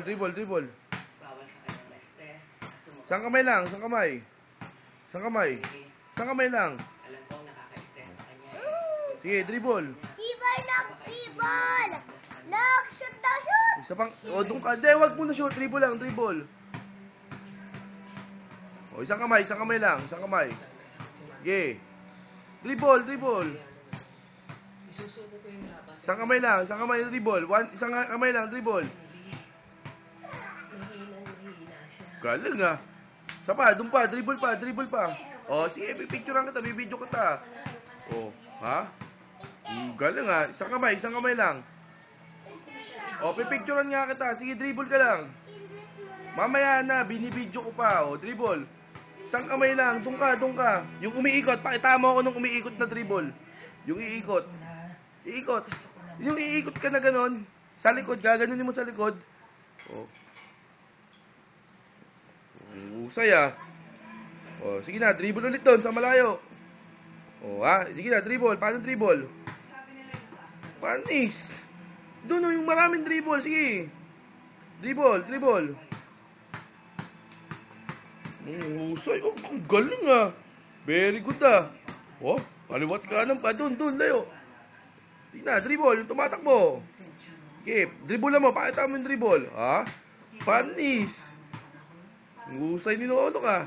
Dribble, dribble. Bawal sa kanya ma-stress at sumuko. Isang kamay lang, isang kamay. Isang kamay. Isang kamay lang. Alam ko nakaka-stress sa kanya. Sige, dribble. Dribble! Nag-shoot daw, shoot! Isa pang, o doon ka. Hindi, wag mo na shoot. Dribble lang, dribble. O, isang kamay lang, isang kamay. Sige. Dribble, dribble. Isusuko ko yung laban. Isang kamay, dribble. Isang kamay lang, dribble. Mahina siya. Galing ah. Isa pa, doon pa, dribble pa. O, sige, pipicturean kita, bibidyo kita. O, ha? Galing ah. Isang kamay lang. O, pipicturean nga kita. Sige, dribble ka lang. Mamaya na, binibidyo ko pa. O, dribble. Isang kamay lang, doon ka. Yung umiikot, pakita mo ako nung umiikot na dribble. Yung iikot. Yung iikot ka na ganon. Sa likod, gaganunin mo sa likod. O. Usay ah. O, sige na, dribble ulit doon sa malayo. O, ha? Sige na, dribble. Paano dribble? Panis. Doon o, yung maraming dribble. Sige. Dribble. Usay. Oh, ang galing ah. Very good ah. Oh, kaliwat kanan pa. Doon, layo. Sige na, dribble. Yung tumatakbo. Okay, dribble mo. Pakita mo yung dribble. Ha? Panis. Usay ni Lolo ka.